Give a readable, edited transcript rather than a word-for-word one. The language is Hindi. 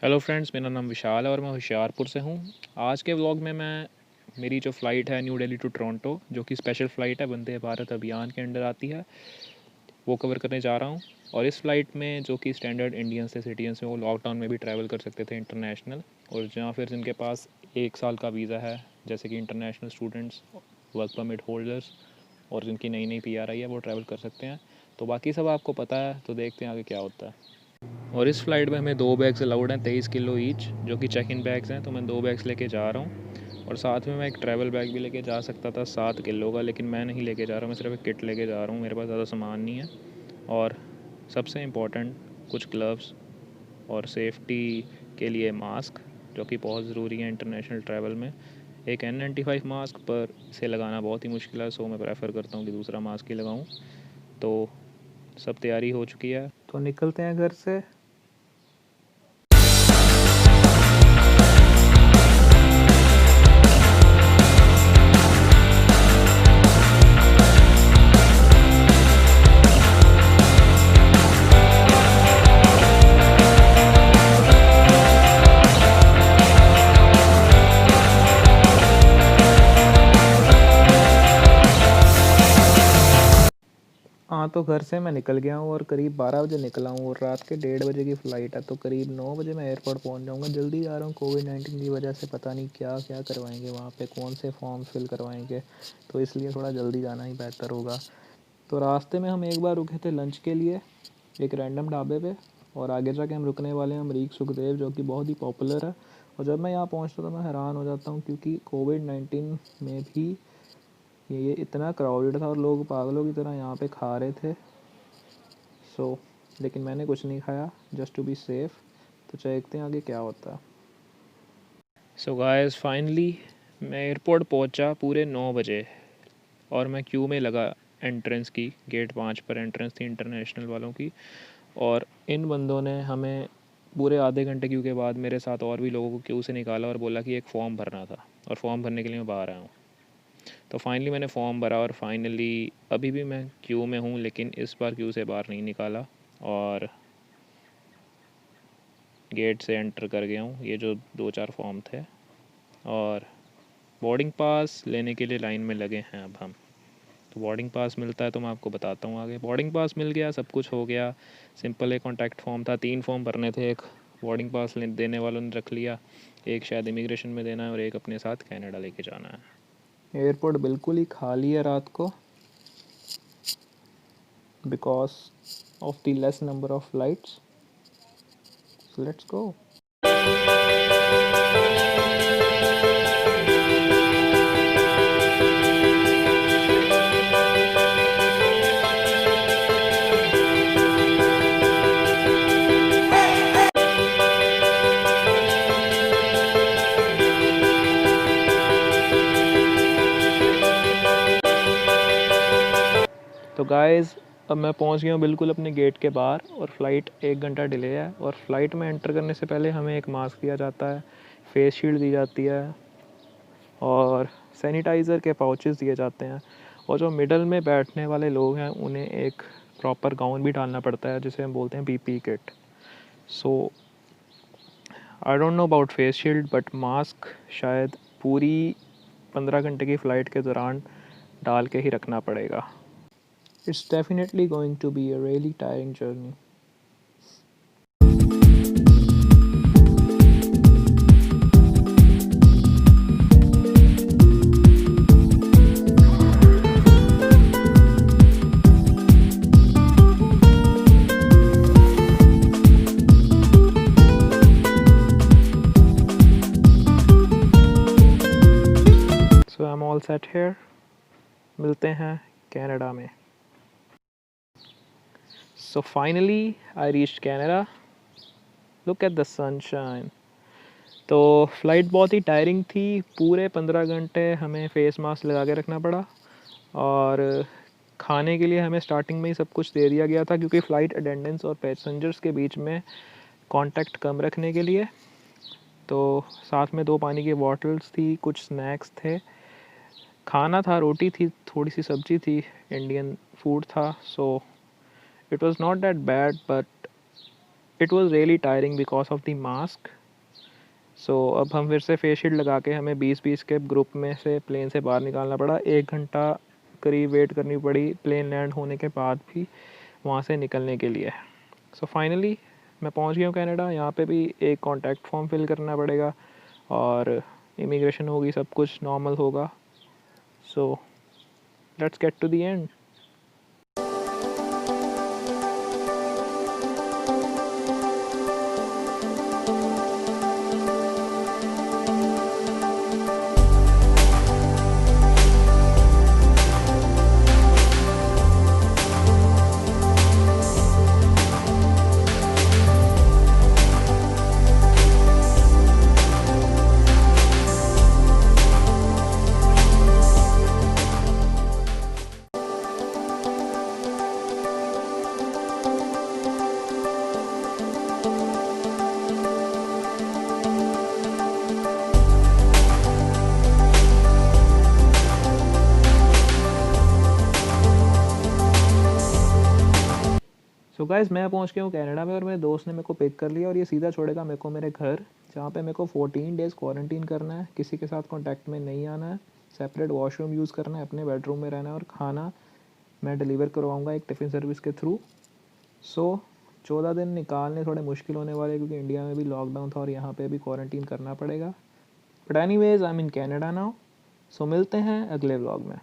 हेलो फ्रेंड्स, मेरा नाम विशाल है और मैं होशियारपुर से हूँ। आज के व्लॉग में मैं मेरी जो फ़्लाइट है न्यू दिल्ली टू टोरंटो, जो कि स्पेशल फ़्लाइट है, वंदे भारत अभियान के अंडर आती है, वो कवर करने जा रहा हूँ। और इस फ़्लाइट में जो कि स्टैंडर्ड इंडियंस थे, सिटीजन्स हैं, वो लॉकडाउन में भी ट्रैवल कर सकते थे इंटरनेशनल, और जहाँ फिर जिनके पास 1 साल का वीज़ा है, जैसे कि international students, work permit holders और जिनकी नई नई PR आई है, वो ट्रैवल कर सकते हैं। तो बाकी सब आपको पता है, तो देखते हैं आगे क्या होता है। और इस फ़्लाइट में हमें 2 बैग्स अलाउड हैं, 23 किलो ईच, जो कि चेक इन बैग्स हैं। तो मैं 2 बैग्स लेके जा रहा हूँ, और साथ में मैं एक ट्रैवल बैग भी लेके जा सकता था 7 किलो का, लेकिन मैं नहीं लेके जा रहा हूँ। मैं सिर्फ एक किट लेके जा रहा हूँ, मेरे पास ज़्यादा सामान नहीं है। और सबसे इम्पोर्टेंट कुछ ग्लव्स और सेफ्टी के लिए मास्क, जो कि बहुत ज़रूरी है इंटरनेशनल ट्रैवल में। एक N95 मास्क, पर इसे लगाना बहुत ही मुश्किल है, सो मैं प्रेफर करता हूँ कि दूसरा मास्क ही लगाऊँ। तो सब तैयारी हो चुकी है, तो निकलते हैं घर से। हाँ, तो घर से मैं निकल गया हूँ और करीब 12 बजे निकला हूँ, और रात के 1:30 बजे की फ़्लाइट है। तो करीब 9 बजे मैं एयरपोर्ट पहुँच जाऊँगा। जल्दी जा रहा हूँ, कोविड-19 की वजह से पता नहीं क्या क्या करवाएंगे वहाँ पे, कौन से फॉर्म फिल करवाएंगे, तो इसलिए थोड़ा जल्दी जाना ही बेहतर होगा। तो रास्ते में हम एक बार रुके थे लंच के लिए एक रैंडम ढाबे पे, और आगे जाके हम रुकने वाले हैं अमरीक सुखदेव, जो कि बहुत ही पॉपुलर है। और जब मैं यहाँ पहुँचता तो मैं हैरान हो जाता हूँ, क्योंकि कोविड-19 में भी ये इतना क्राउडेड था और लोग पागलों की तरह यहाँ पे खा रहे थे। लेकिन मैंने कुछ नहीं खाया, जस्ट टू बी सेफ़। तो देखते हैं आगे क्या होता है। सो गाइस, फाइनली मैं एयरपोर्ट पहुँचा पूरे 9 बजे, और मैं क्यू में लगा एंट्रेंस की। गेट 5 पर एंट्रेंस थी इंटरनेशनल वालों की, और इन बंदों ने हमें पूरे आधे घंटे क्यू के बाद मेरे साथ और भी लोगों को क्यू से निकाला और बोला कि एक फ़ॉर्म भरना था, और फॉर्म भरने के लिए मैं बाहर आया हूँ। तो फाइनली मैंने फ़ॉर्म भरा, और फाइनली अभी भी मैं क्यू में हूँ, लेकिन इस बार क्यू से बाहर नहीं निकाला और गेट से एंटर कर गया हूँ। ये जो 2-4 फॉर्म थे, और बोर्डिंग पास लेने के लिए लाइन में लगे हैं अब हम। तो बोर्डिंग पास मिलता है तो मैं आपको बताता हूँ आगे। बोर्डिंग पास मिल गया, सब कुछ हो गया। सिंपल एक कॉन्टैक्ट फॉर्म था, 3 फॉर्म भरने थे। एक बोर्डिंग पास देने वालों ने रख लिया, एक शायद इमिग्रेशन में देना है, और एक अपने साथ कनाडा लेके जाना है। एयरपोर्ट बिल्कुल ही खाली है रात को, because of the less number of flights. So let's go. तो गाइज़, अब मैं पहुंच गया हूँ बिल्कुल अपने गेट के बाहर, और फ़्लाइट 1 घंटा डिले है। और फ़्लाइट में एंटर करने से पहले हमें एक मास्क दिया जाता है, फेस शील्ड दी जाती है, और सैनिटाइज़र के पाउचेस दिए जाते हैं। और जो मिडल में बैठने वाले लोग हैं, उन्हें एक प्रॉपर गाउन भी डालना पड़ता है, जिसे हम बोलते हैं PPE kit. So I don't know about face shield, but mask शायद पूरी 15 घंटे की फ़्लाइट के दौरान डाल के ही रखना पड़ेगा। It's definitely going to be a really tiring journey. So I'm all set here. मिलते हैं कनाडा में। So finally I reached Canada. Look at the sunshine. तो फ़्लाइट बहुत ही टायरिंग थी, पूरे 15 घंटे हमें फ़ेस मास्क लगा के रखना पड़ा, और खाने के लिए हमें स्टार्टिंग में ही सब कुछ दे दिया गया था, क्योंकि फ़्लाइट अटेंडेंट्स और पैसेंजर्स के बीच में कांटेक्ट कम रखने के लिए। तो साथ में 2 पानी की बॉटल्स थी, कुछ स्नैक्स थे, खाना था, रोटी थी, थोड़ी सी सब्ज़ी थी, इंडियन फूड था। So it was not that bad, but it was really tiring because of the mask. So अब हम फिर से फेस शील्ड लगा के हमें 20-20 के ग्रुप में से प्लेन से बाहर निकालना पड़ा। 1 घंटा करीब वेट करनी पड़ी प्लेन लैंड होने के बाद भी वहाँ से निकलने के लिए। सो फाइनली मैं पहुँच गया हूँ कनाडा। यहाँ पे भी एक कॉन्टैक्ट फॉर्म फिल करना पड़ेगा और इमिग्रेशन होगी, सब कुछ नॉर्मल होगा। So let's get to the end. So guys मैं पहुंच गया हूँ कनाडा में और मेरे दोस्त ने मेरे को पिक कर लिया और ये सीधा छोड़ेगा मेरे को मेरे घर, जहाँ पे मेरे को 14 डेज़ क्वारंटीन करना है, किसी के साथ कांटेक्ट में नहीं आना है, सेपरेट वॉशरूम यूज़ करना है, अपने बेडरूम में रहना है और खाना मैं डिलीवर करवाऊँगा एक टिफ़िन सर्विस के थ्रू। सो 14 दिन निकालने थोड़े मुश्किल होने वाले क्योंकि इंडिया में भी लॉकडाउन था और यहाँ पे भी क्वारंटीन करना पड़ेगा। But anyways I am in Canada now. So मिलते हैं अगले व्लॉग में।